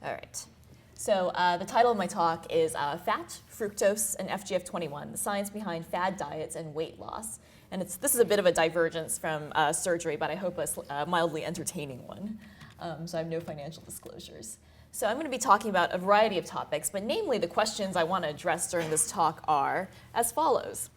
All right. So the title of my talk is Fat, Fructose, and FGF21, the science behind fad diets and weight loss. And this is a bit of a divergence from surgery, but I hope a mildly entertaining one. So I have no financial disclosures. So I'm going to be talking about a variety of topics, but namely the questions I want to address during this talk are as follows.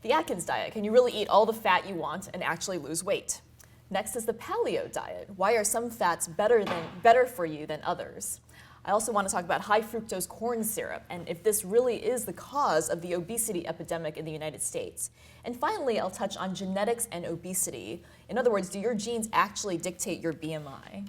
The Atkins diet, can you really eat all the fat you want and actually lose weight? Next is the Paleo diet. Why are some fats better for you than others? I also want to talk about high fructose corn syrup and if this really is the cause of the obesity epidemic in the United States. And finally, I'll touch on genetics and obesity. In other words, do your genes actually dictate your BMI?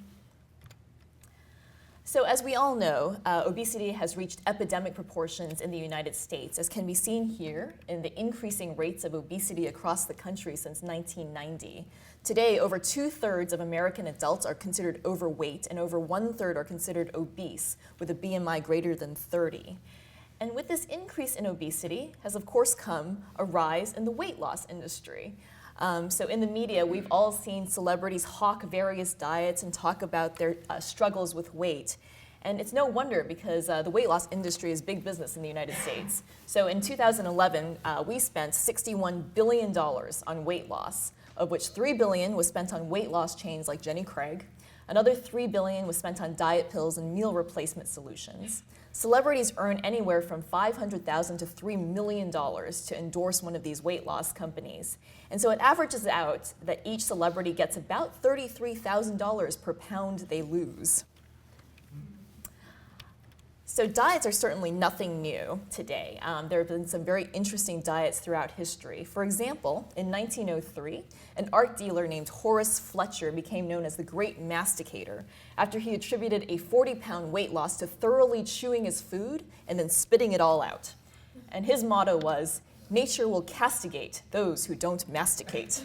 So as we all know, obesity has reached epidemic proportions in the United States, as can be seen here in the increasing rates of obesity across the country since 1990. Today, over 2/3 of American adults are considered overweight, and over 1/3 are considered obese, with a BMI greater than 30. And with this increase in obesity has, of course, come a rise in the weight loss industry. So in the media, we've all seen celebrities hawk various diets and talk about their struggles with weight. And it's no wonder because the weight loss industry is big business in the United States. So in 2011, we spent $61 billion on weight loss, of which $3 billion was spent on weight loss chains like Jenny Craig. Another $3 billion was spent on diet pills and meal replacement solutions. Celebrities earn anywhere from $500,000 to $3 million to endorse one of these weight loss companies. And so it averages out that each celebrity gets about $33,000 per pound they lose. So diets are certainly nothing new today. There have been some very interesting diets throughout history. For example, in 1903, an art dealer named Horace Fletcher became known as the Great Masticator after he attributed a 40-pound weight loss to thoroughly chewing his food and then spitting it all out. And his motto was, "Nature will castigate those who don't masticate."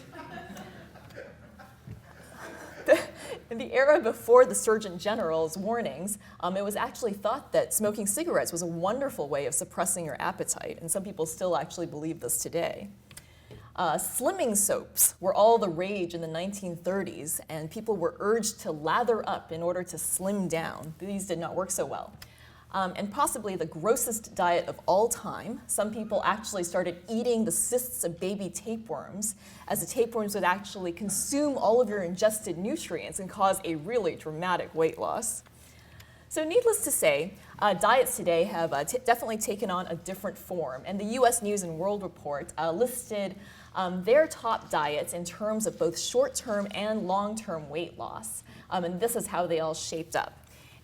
In the era before the Surgeon General's warnings, it was actually thought that smoking cigarettes was a wonderful way of suppressing your appetite, and some people still actually believe this today. Slimming soaps were all the rage in the 1930s, and people were urged to lather up in order to slim down. These did not work so well. And possibly the grossest diet of all time, some people actually started eating the cysts of baby tapeworms, as the tapeworms would actually consume all of your ingested nutrients and cause a really dramatic weight loss. So needless to say, diets today have definitely taken on a different form, and the US News and World Report listed their top diets in terms of both short-term and long-term weight loss, and this is how they all shaped up.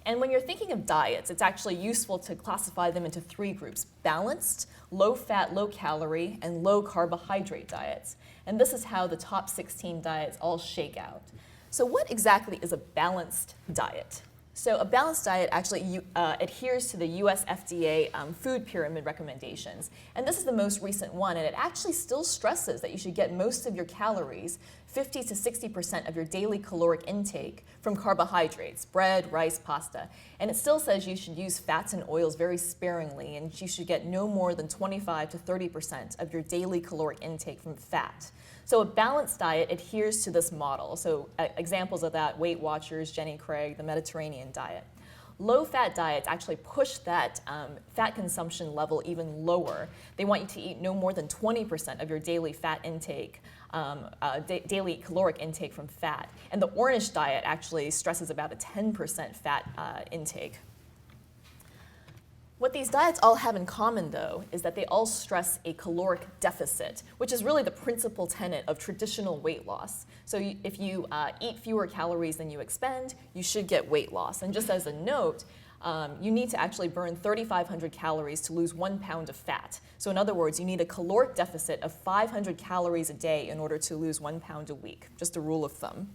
And when you're thinking of diets, it's actually useful to classify them into three groups: balanced, low-fat, low-calorie, and low-carbohydrate diets. And this is how the top 16 diets all shake out. So what exactly is a balanced diet? So a balanced diet actually adheres to the US FDA food pyramid recommendations. And this is the most recent one, and it actually still stresses that you should get most of your calories, 50 to 60% of your daily caloric intake, from carbohydrates, bread, rice, pasta. And it still says you should use fats and oils very sparingly, and you should get no more than 25 to 30% of your daily caloric intake from fat. So a balanced diet adheres to this model. So examples of that: Weight Watchers, Jenny Craig, the Mediterranean diet. Low-fat diets actually push that fat consumption level even lower. They want you to eat no more than 20% of your daily fat intake, daily caloric intake from fat. And the Ornish diet actually stresses about a 10% fat intake. What these diets all have in common, though, is that they all stress a caloric deficit, which is really the principal tenet of traditional weight loss. So if you eat fewer calories than you expend, you should get weight loss. And just as a note, you need to actually burn 3,500 calories to lose 1 pound of fat. So in other words, you need a caloric deficit of 500 calories a day in order to lose 1 pound a week, just a rule of thumb.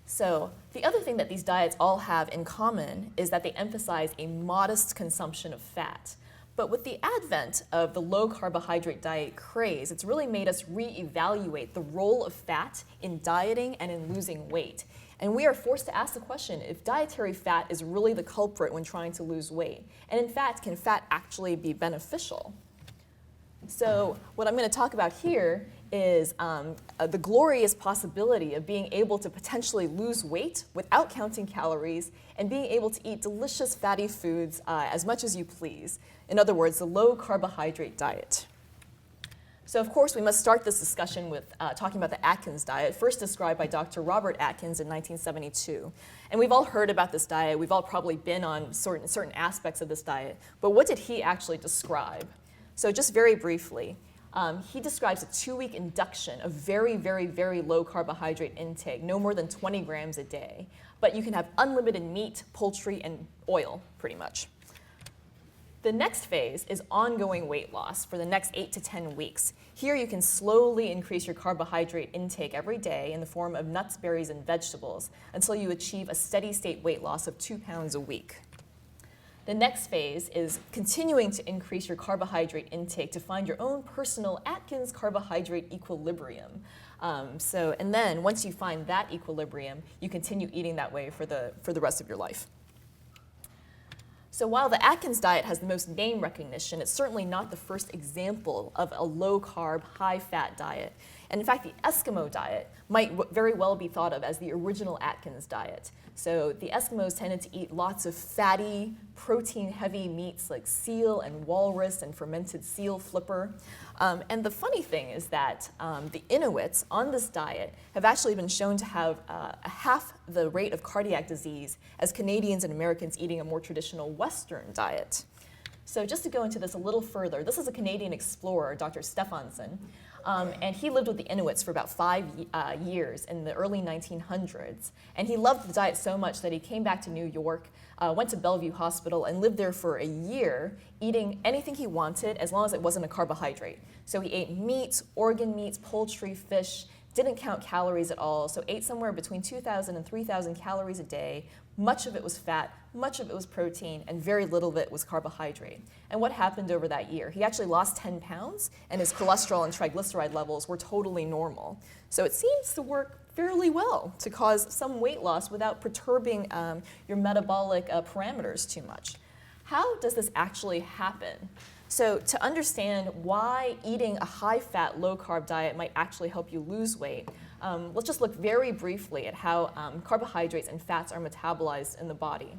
So the other thing that these diets all have in common is that they emphasize a modest consumption of fat. But with the advent of the low-carbohydrate diet craze, it's really made us reevaluate the role of fat in dieting and in losing weight. And we are forced to ask the question if dietary fat is really the culprit when trying to lose weight. And in fact, can fat actually be beneficial? So what I'm going to talk about here is the glorious possibility of being able to potentially lose weight without counting calories and being able to eat delicious fatty foods as much as you please. In other words, the low carbohydrate diet. So of course, we must start this discussion with talking about the Atkins diet, first described by Dr. Robert Atkins in 1972. And we've all heard about this diet. We've all probably been on certain aspects of this diet. But what did he actually describe? So just very briefly, he describes a 2-week induction of very, very, very low carbohydrate intake, no more than 20 grams a day. But you can have unlimited meat, poultry, and oil, pretty much. The next phase is ongoing weight loss for the next 8 to 10 weeks. Here you can slowly increase your carbohydrate intake every day in the form of nuts, berries, and vegetables until you achieve a steady state weight loss of 2 pounds a week. The next phase is continuing to increase your carbohydrate intake to find your own personal Atkins carbohydrate equilibrium. And then once you find that equilibrium, you continue eating that way for the rest of your life. So while the Atkins diet has the most name recognition, it's certainly not the first example of a low-carb, high-fat diet. And in fact, the Eskimo diet might very well be thought of as the original Atkins diet. So the Eskimos tended to eat lots of fatty, protein-heavy meats like seal and walrus and fermented seal flipper. And the funny thing is that the Inuits on this diet have actually been shown to have half the rate of cardiac disease as Canadians and Americans eating a more traditional Western diet. So just to go into this a little further, this is a Canadian explorer, Dr. Stefansson, and he lived with the Inuits for about 5 years in the early 1900s. And he loved the diet so much that he came back to New York, went to Bellevue Hospital, and lived there for a year, eating anything he wanted as long as it wasn't a carbohydrate. So he ate meat, organ meats, poultry, fish, didn't count calories at all, so ate somewhere between 2,000 and 3,000 calories a day. Much of it was fat, much of it was protein, and very little of it was carbohydrate. And what happened over that year? He actually lost 10 pounds, and his cholesterol and triglyceride levels were totally normal. So it seems to work fairly well to cause some weight loss without perturbing your metabolic parameters too much. How does this actually happen? So to understand why eating a high-fat, low-carb diet might actually help you lose weight, let's just look very briefly at how carbohydrates and fats are metabolized in the body.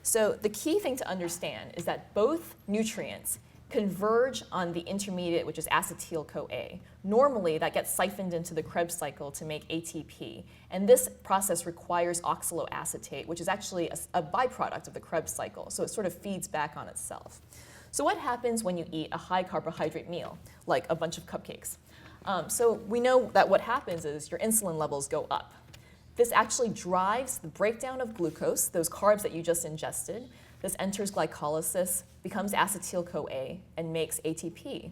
So the key thing to understand is that both nutrients converge on the intermediate, which is acetyl-CoA. Normally, that gets siphoned into the Krebs cycle to make ATP, and this process requires oxaloacetate, which is actually a byproduct of the Krebs cycle, so it sort of feeds back on itself. So what happens when you eat a high carbohydrate meal, like a bunch of cupcakes? So we know that what happens is your insulin levels go up. This actually drives the breakdown of glucose, those carbs that you just ingested. This enters glycolysis, becomes acetyl-CoA, and makes ATP.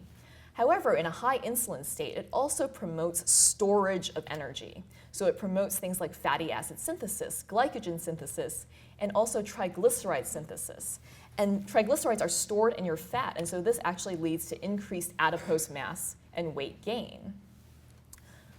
However, in a high insulin state, it also promotes storage of energy. So it promotes things like fatty acid synthesis, glycogen synthesis, and also triglyceride synthesis. And triglycerides are stored in your fat, and so this actually leads to increased adipose mass and weight gain.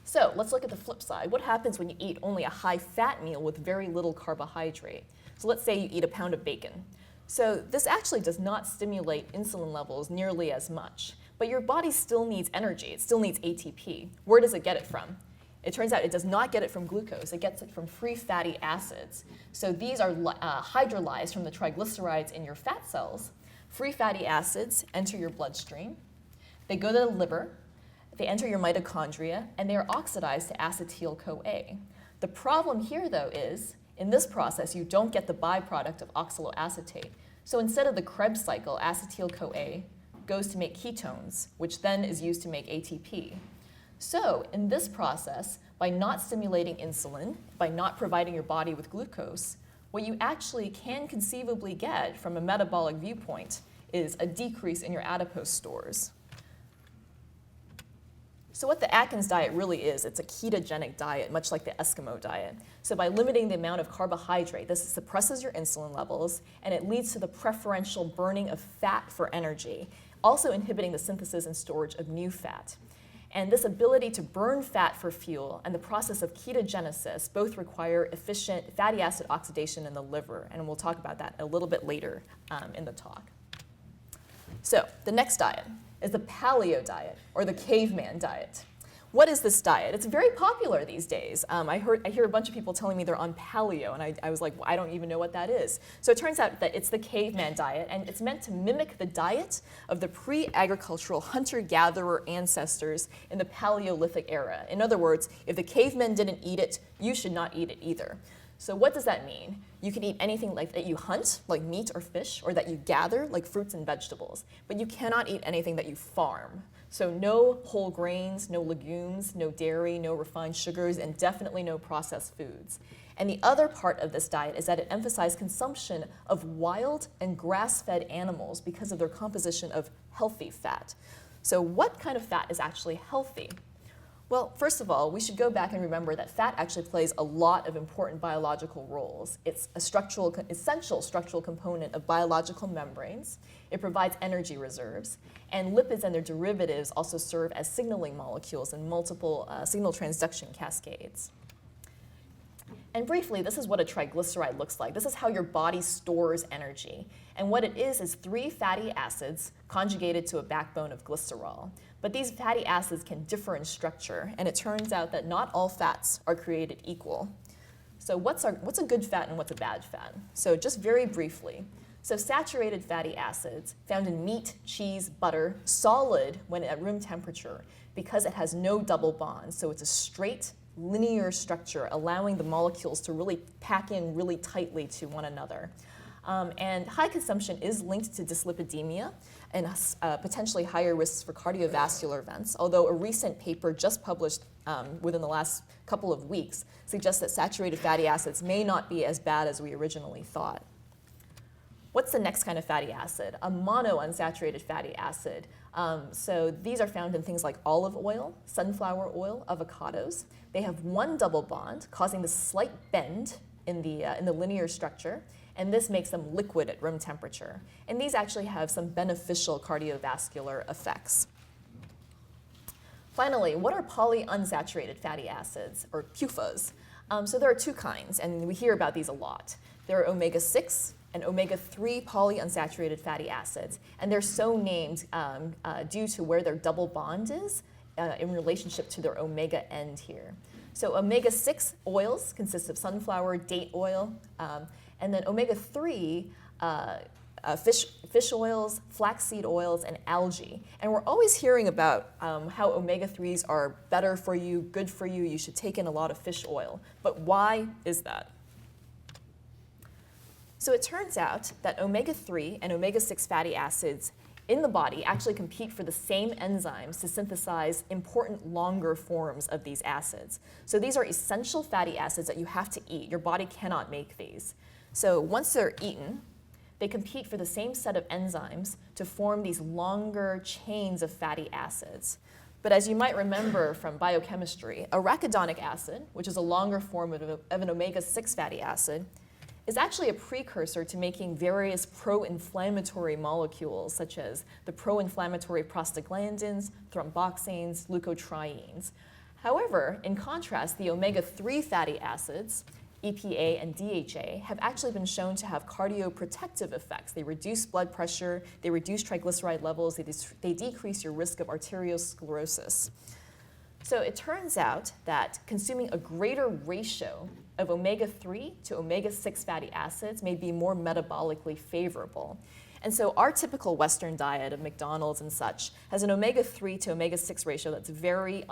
So let's look at the flip side. What happens when you eat only a high-fat meal with very little carbohydrate? So let's say you eat a pound of bacon. So this actually does not stimulate insulin levels nearly as much, but your body still needs energy. It still needs ATP. Where does it get it from? It turns out it does not get it from glucose. It gets it from free fatty acids. So these are hydrolyzed from the triglycerides in your fat cells. Free fatty acids enter your bloodstream. They go to the liver. They enter your mitochondria, and they are oxidized to acetyl-CoA. The problem here, though, is in this process, you don't get the byproduct of oxaloacetate. So instead of the Krebs cycle, acetyl-CoA goes to make ketones, which then is used to make ATP. So in this process, by not stimulating insulin, by not providing your body with glucose, what you actually can conceivably get from a metabolic viewpoint is a decrease in your adipose stores. So what the Atkins diet really is, it's a ketogenic diet, much like the Eskimo diet. So by limiting the amount of carbohydrate, this suppresses your insulin levels, and it leads to the preferential burning of fat for energy, also inhibiting the synthesis and storage of new fat. And this ability to burn fat for fuel and the process of ketogenesis both require efficient fatty acid oxidation in the liver, and we'll talk about that a little bit later in the talk. So the next diet is the Paleo diet, or the caveman diet. what is this diet? It's very popular these days. I hear a bunch of people telling me they're on Paleo, and I was like, well, I don't even know what that is. So it turns out that it's the caveman diet, and it's meant to mimic the diet of the pre-agricultural hunter-gatherer ancestors in the Paleolithic era. In other words, if the cavemen didn't eat it, you should not eat it either. So what does that mean? You can eat anything like that you hunt, like meat or fish, or that you gather, like fruits and vegetables, but you cannot eat anything that you farm. So no whole grains, no legumes, no dairy, no refined sugars, and definitely no processed foods. And the other part of this diet is that it emphasized consumption of wild and grass-fed animals because of their composition of healthy fat. So what kind of fat is actually healthy? Well, first of all, we should go back and remember that fat actually plays a lot of important biological roles. It's a essential structural component of biological membranes. It provides energy reserves. And lipids and their derivatives also serve as signaling molecules in multiple signal transduction cascades. And briefly, this is what a triglyceride looks like. This is how your body stores energy. And what it is 3 fatty acids conjugated to a backbone of glycerol. But these fatty acids can differ in structure, and it turns out that not all fats are created equal. So what's a good fat and what's a bad fat? So just very briefly. So saturated fatty acids, found in meat, cheese, butter, solid when at room temperature because it has no double bonds. So it's a straight, linear structure, allowing the molecules to really pack in really tightly to one another. And high consumption is linked to dyslipidemia and potentially higher risks for cardiovascular events, although a recent paper just published within the last couple of weeks suggests that saturated fatty acids may not be as bad as we originally thought. What's the next kind of fatty acid? A monounsaturated fatty acid. So these are found in things like olive oil, sunflower oil, avocados. They have one double bond, causing the slight bend in the linear structure, and this makes them liquid at room temperature. And these actually have some beneficial cardiovascular effects. Finally, what are polyunsaturated fatty acids, or PUFAs? So there are 2 kinds, and we hear about these a lot. There are omega-6 and omega-3 polyunsaturated fatty acids, and they're so named due to where their double bond is in relationship to their omega end here. So omega-6 oils consist of sunflower, date oil, and then omega-3 fish oils, flaxseed oils, and algae. And we're always hearing about how omega-3s are better for you, good for you, you should take in a lot of fish oil. But why is that? So it turns out that omega-3 and omega-6 fatty acids in the body actually compete for the same enzymes to synthesize important longer forms of these acids. So these are essential fatty acids that you have to eat. Your body cannot make these. So once they're eaten, they compete for the same set of enzymes to form these longer chains of fatty acids. But as you might remember from biochemistry, arachidonic acid, which is a longer form of an omega-6 fatty acid, is actually a precursor to making various pro-inflammatory molecules, such as the pro-inflammatory prostaglandins, thromboxanes, leukotrienes. However, in contrast, the omega-3 fatty acids, EPA and DHA, have actually been shown to have cardioprotective effects. They reduce blood pressure, they reduce triglyceride levels, they decrease your risk of arteriosclerosis. So it turns out that consuming a greater ratio of omega-3 to omega-6 fatty acids may be more metabolically favorable. And so our typical Western diet of McDonald's and such has an omega-3 to omega-6 ratio that's very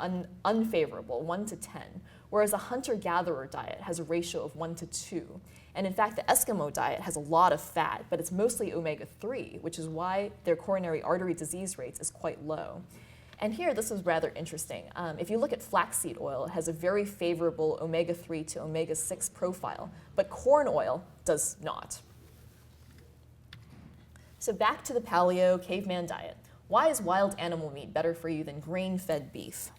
unfavorable, 1 to 10, whereas a hunter-gatherer diet has a ratio of 1 to 2. And in fact, the Eskimo diet has a lot of fat, but it's mostly omega-3, which is why their coronary artery disease rates is quite low. And here, this is rather interesting. If you look at flaxseed oil, it has a very favorable omega-3 to omega-6 profile, but corn oil does not. So back to the paleo caveman diet. Why is wild animal meat better for you than grain-fed beef?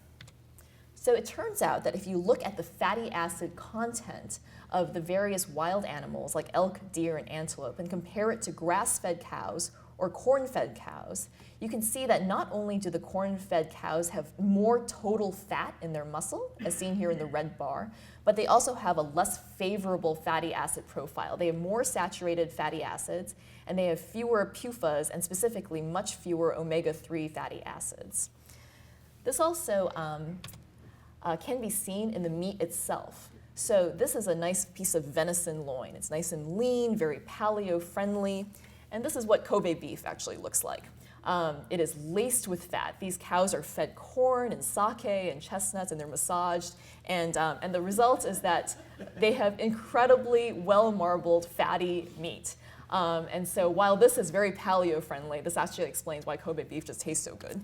So it turns out that if you look at the fatty acid content of the various wild animals like elk, deer, and antelope and compare it to grass-fed cows or corn-fed cows, you can see that not only do the corn-fed cows have more total fat in their muscle, as seen here in the red bar, but they also have a less favorable fatty acid profile. They have more saturated fatty acids, and they have fewer PUFAs, and specifically much fewer omega-3 fatty acids. This also can be seen in the meat itself. So this is a nice piece of venison loin. It's nice and lean, very paleo friendly, and this is what Kobe beef actually looks like. It is laced with fat. These cows are fed corn and sake and chestnuts, and they're massaged. And the result is that they have incredibly well-marbled, fatty meat. And so while this is very paleo-friendly, this actually explains why Kobe beef just tastes so good.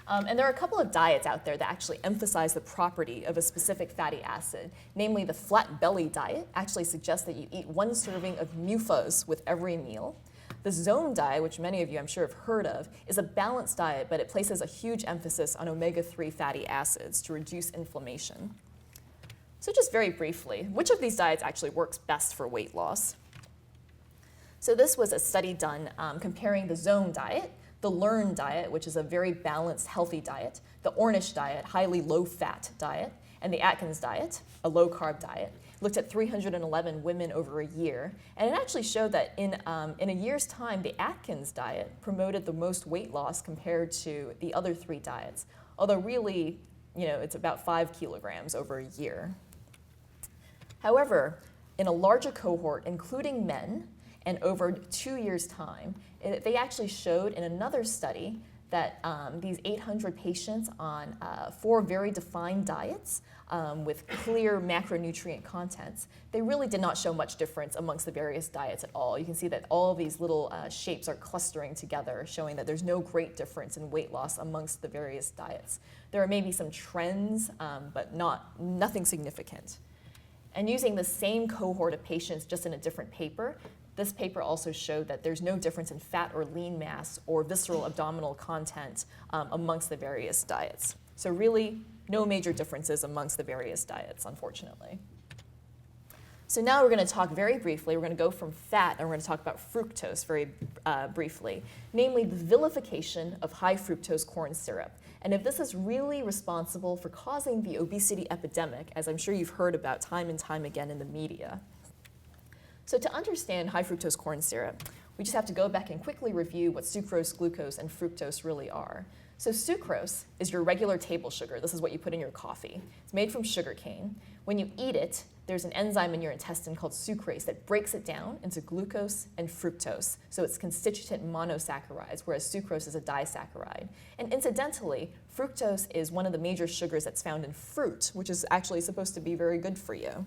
And there are a couple of diets out there that actually emphasize the property of a specific fatty acid. Namely, the flat belly diet actually suggests that you eat 1 serving of MUFAs with every meal. The zone diet, which many of you I'm sure have heard of, is a balanced diet, but it places a huge emphasis on omega-3 fatty acids to reduce inflammation. So just very briefly, which of these diets actually works best for weight loss? So this was a study done comparing the zone diet, the Learn diet, which is a very balanced, healthy diet, the Ornish diet, highly low-fat diet, and the Atkins diet, a low-carb diet. Looked at 311 women over a year, and it actually showed that in a year's time, the Atkins diet promoted the most weight loss compared to the other 3 diets, although really, it's about 5 kilograms over a year. However, in a larger cohort, including men, and over 2 years' time, they actually showed in another study that these 800 patients on 4 very defined diets with clear macronutrient contents, they really did not show much difference amongst the various diets at all. You can see that all of these little shapes are clustering together, showing that there's no great difference in weight loss amongst the various diets. There are maybe some trends, but nothing significant. And using the same cohort of patients just in a different paper, this paper also showed that there's no difference in fat or lean mass or visceral abdominal content amongst the various diets. So really, no major differences amongst the various diets, unfortunately. So now we're going to talk very briefly. We're going to go from fat, and we're going to talk about fructose very briefly, namely the vilification of high fructose corn syrup, and if this is really responsible for causing the obesity epidemic, as I'm sure you've heard about time and time again in the media. So to understand high fructose corn syrup, we just have to go back and quickly review what sucrose, glucose, and fructose really are. So sucrose is your regular table sugar. This is what you put in your coffee. It's made from sugarcane. When you eat it, there's an enzyme in your intestine called sucrase that breaks it down into glucose and fructose. So it's constituent monosaccharides, whereas sucrose is a disaccharide. And incidentally, fructose is one of the major sugars that's found in fruit, which is actually supposed to be very good for you.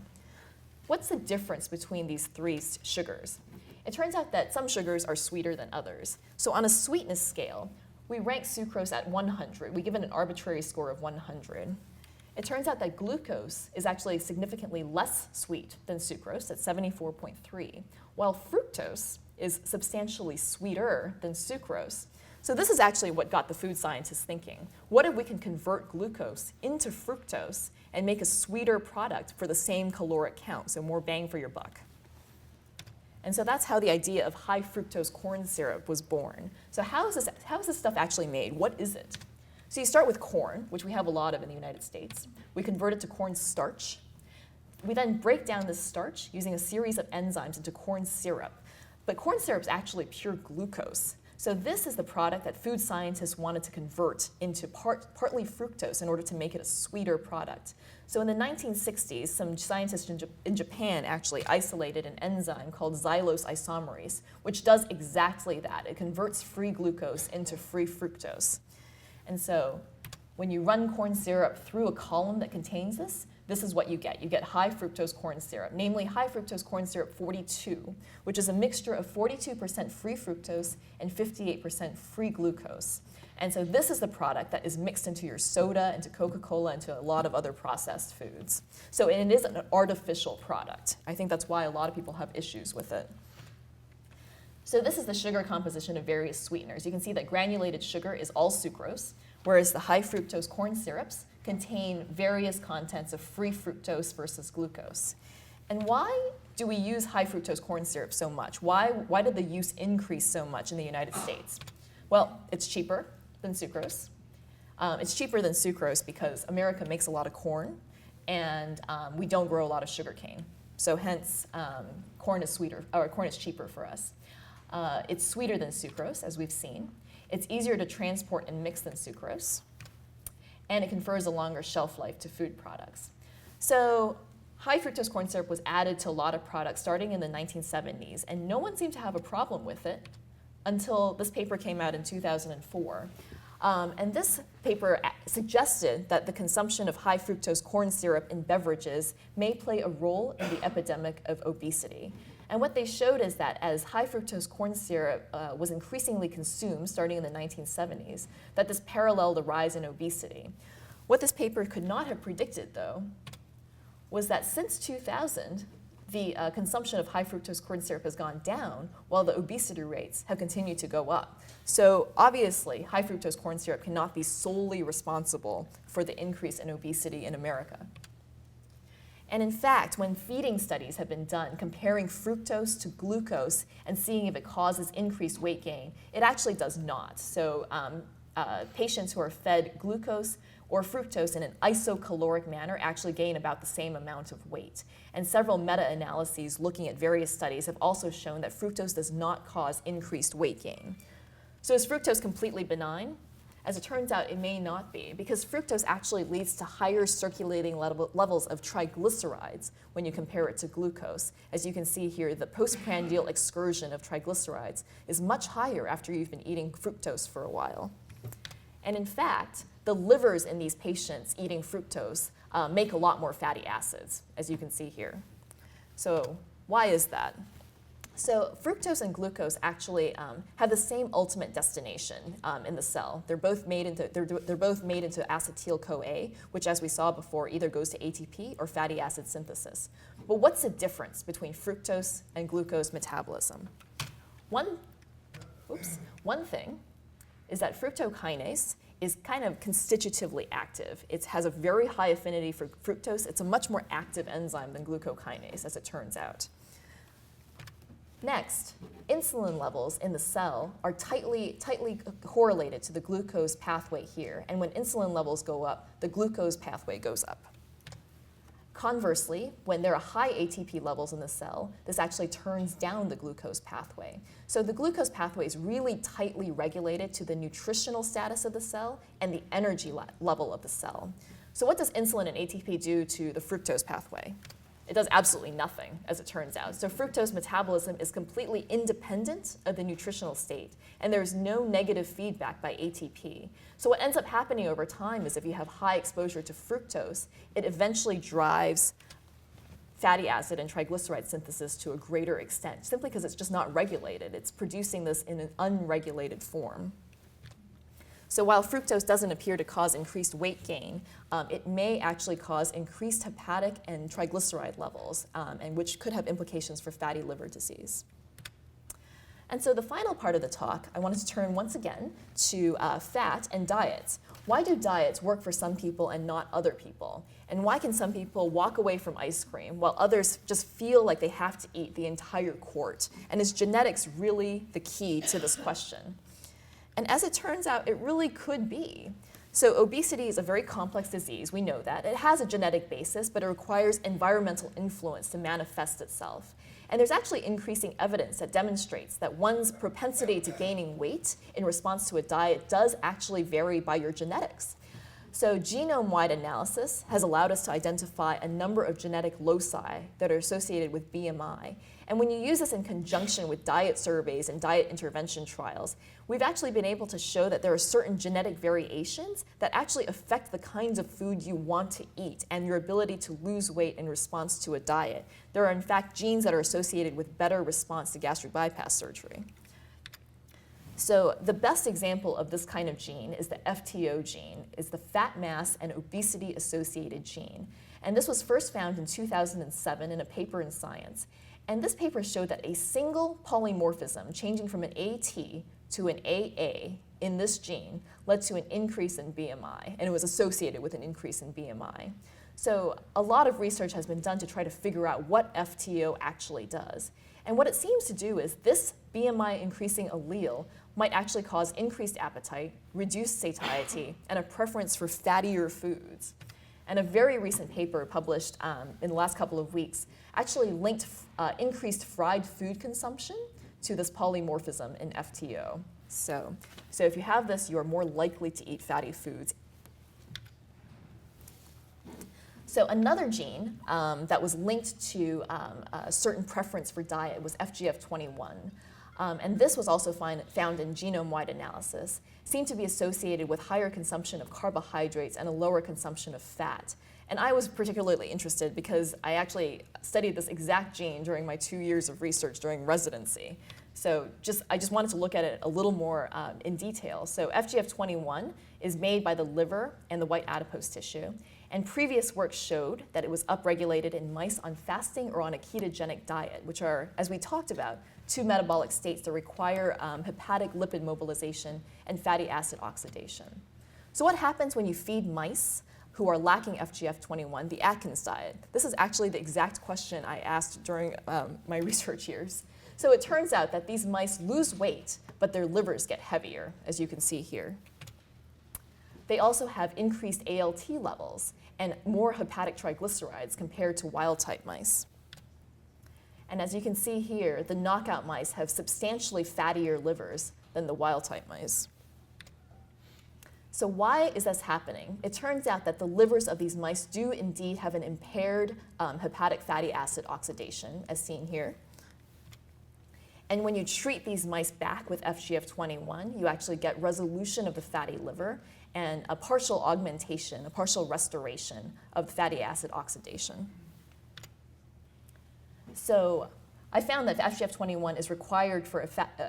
What's the difference between these 3 sugars? It turns out that some sugars are sweeter than others. So on a sweetness scale, we rank sucrose at 100. We give it an arbitrary score of 100. It turns out that glucose is actually significantly less sweet than sucrose at 74.3, while fructose is substantially sweeter than sucrose. So this is actually what got the food scientists thinking. What if we can convert glucose into fructose and make a sweeter product for the same caloric count, so more bang for your buck? And so that's how the idea of high fructose corn syrup was born. So how is this stuff actually made? What is it? So you start with corn, which we have a lot of in the United States. We convert it to corn starch. We then break down this starch using a series of enzymes into corn syrup. But corn syrup is actually pure glucose. So this is the product that food scientists wanted to convert into partly fructose in order to make it a sweeter product. So in the 1960s, some scientists in Japan actually isolated an enzyme called xylose isomerase, which does exactly that. It converts free glucose into free fructose. And so when you run corn syrup through a column that contains this, this is what you get. You get high fructose corn syrup, namely high fructose corn syrup 42, which is a mixture of 42% free fructose and 58% free glucose. And so this is the product that is mixed into your soda, into Coca-Cola, into a lot of other processed foods. So it is an artificial product. I think that's why a lot of people have issues with it. So this is the sugar composition of various sweeteners. You can see that granulated sugar is all sucrose, whereas the high fructose corn syrups contain various contents of free fructose versus glucose. And why do we use high fructose corn syrup so much? Why did the use increase so much in the United States? Well, it's cheaper than sucrose. It's cheaper than sucrose because America makes a lot of corn, and we don't grow a lot of sugarcane. So hence, corn is cheaper for us. It's sweeter than sucrose, as we've seen. It's easier to transport and mix than sucrose. and it confers a longer shelf life to food products. So high fructose corn syrup was added to a lot of products starting in the 1970s, and no one seemed to have a problem with it until this paper came out in 2004. And this paper suggested that the consumption of high fructose corn syrup in beverages may play a role in the epidemic of obesity. And what they showed is that as high fructose corn syrup was increasingly consumed starting in the 1970s, that this paralleled a rise in obesity. What this paper could not have predicted, though, was that since 2000, the consumption of high fructose corn syrup has gone down while the obesity rates have continued to go up. So obviously, high fructose corn syrup cannot be solely responsible for the increase in obesity in America. And in fact, when feeding studies have been done comparing fructose to glucose and seeing if it causes increased weight gain, it actually does not. So patients who are fed glucose or fructose in an isocaloric manner actually gain about the same amount of weight. And several meta-analyses looking at various studies have also shown that fructose does not cause increased weight gain. So is fructose completely benign? As it turns out, it may not be, because fructose actually leads to higher circulating levels of triglycerides when you compare it to glucose. As you can see here, the postprandial excursion of triglycerides is much higher after you've been eating fructose for a while. And in fact, the livers in these patients eating fructose make a lot more fatty acids, as you can see here. So why is that? So fructose and glucose actually have the same ultimate destination in the cell. They're both made into acetyl-CoA, which, as we saw before, either goes to ATP or fatty acid synthesis. But what's the difference between fructose and glucose metabolism? One thing is that fructokinase is kind of constitutively active. It has a very high affinity for fructose. It's a much more active enzyme than glucokinase, as it turns out. Next, insulin levels in the cell are tightly correlated to the glucose pathway here. And when insulin levels go up, the glucose pathway goes up. Conversely, when there are high ATP levels in the cell, this actually turns down the glucose pathway. So the glucose pathway is really tightly regulated to the nutritional status of the cell and the energy level of the cell. So what does insulin and ATP do to the fructose pathway? It does absolutely nothing, as it turns out. So fructose metabolism is completely independent of the nutritional state, and there's no negative feedback by ATP. So what ends up happening over time is if you have high exposure to fructose, it eventually drives fatty acid and triglyceride synthesis to a greater extent, simply because it's just not regulated. It's producing this in an unregulated form. So while fructose doesn't appear to cause increased weight gain, it may actually cause increased hepatic and triglyceride levels, and which could have implications for fatty liver disease. And so the final part of the talk, I wanted to turn once again to fat and diets. Why do diets work for some people and not other people? And why can some people walk away from ice cream while others just feel like they have to eat the entire quart? And is genetics really the key to this question? And as it turns out, it really could be. So obesity is a very complex disease, we know that. It has a genetic basis, but it requires environmental influence to manifest itself. And there's actually increasing evidence that demonstrates that one's propensity to gaining weight in response to a diet does actually vary by your genetics. So genome-wide analysis has allowed us to identify a number of genetic loci that are associated with BMI. And when you use this in conjunction with diet surveys and diet intervention trials, we've actually been able to show that there are certain genetic variations that actually affect the kinds of food you want to eat and your ability to lose weight in response to a diet. There are, in fact, genes that are associated with better response to gastric bypass surgery. So the best example of this kind of gene is the FTO gene, is the fat mass and obesity associated gene. And this was first found in 2007 in a paper in Science. And this paper showed that a single polymorphism changing from an AT to an AA in this gene led to an increase in BMI, and it was associated with an increase in BMI. So a lot of research has been done to try to figure out what FTO actually does. And what it seems to do is this BMI increasing allele might actually cause increased appetite, reduced satiety, and a preference for fattier foods. And a very recent paper published in the last couple of weeks actually linked increased fried food consumption to this polymorphism in FTO. So if you have this, you are more likely to eat fatty foods. So another gene that was linked to a certain preference for diet was FGF21. And this was also found in genome-wide analysis, seemed to be associated with higher consumption of carbohydrates and a lower consumption of fat. And I was particularly interested because I actually studied this exact gene during my 2 years of research during residency. So I just wanted to look at it a little more in detail. So FGF21 is made by the liver and the white adipose tissue. And previous work showed that it was upregulated in mice on fasting or on a ketogenic diet, which are, as we talked about, two metabolic states that require hepatic lipid mobilization and fatty acid oxidation. So what happens when you feed mice who are lacking FGF21, the Icahn diet? This is actually the exact question I asked during my research years. So it turns out that these mice lose weight, but their livers get heavier, as you can see here. They also have increased ALT levels and more hepatic triglycerides compared to wild-type mice. And as you can see here, the knockout mice have substantially fattier livers than the wild-type mice. So why is this happening? It turns out that the livers of these mice do indeed have an impaired hepatic fatty acid oxidation, as seen here. And when you treat these mice back with FGF21, you actually get resolution of the fatty liver and a partial augmentation, a partial restoration of fatty acid oxidation. So I found that FGF21 is required for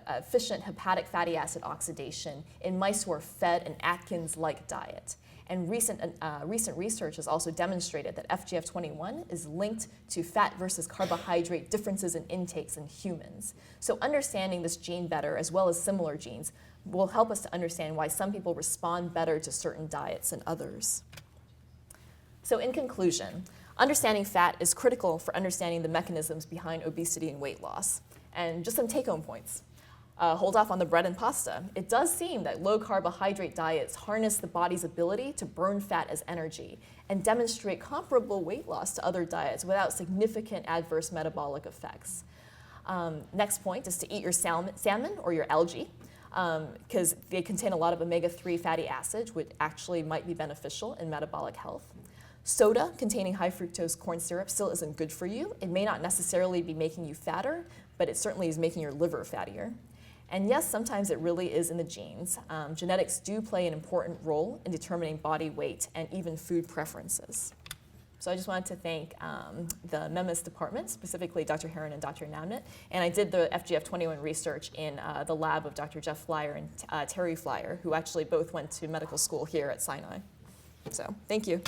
efficient hepatic fatty acid oxidation in mice who are fed an Atkins-like diet. And recent research has also demonstrated that FGF21 is linked to fat versus carbohydrate differences in intakes in humans. So understanding this gene better, as well as similar genes, will help us to understand why some people respond better to certain diets than others. So in conclusion, understanding fat is critical for understanding the mechanisms behind obesity and weight loss. And just some take-home points. Hold off on the bread and pasta. It does seem that low carbohydrate diets harness the body's ability to burn fat as energy and demonstrate comparable weight loss to other diets without significant adverse metabolic effects. Next point is to eat your salmon or your algae, because they contain a lot of omega-3 fatty acids, which actually might be beneficial in metabolic health. Soda containing high fructose corn syrup still isn't good for you. It may not necessarily be making you fatter, but it certainly is making your liver fattier. And yes, sometimes it really is in the genes. Genetics do play an important role in determining body weight and even food preferences. So I just wanted to thank the MEMIS department, specifically Dr. Heron and Dr. Namnit. And I did the FGF21 research in the lab of Dr. Jeff Flyer and Terry Flyer, who actually both went to medical school here at Sinai. So thank you.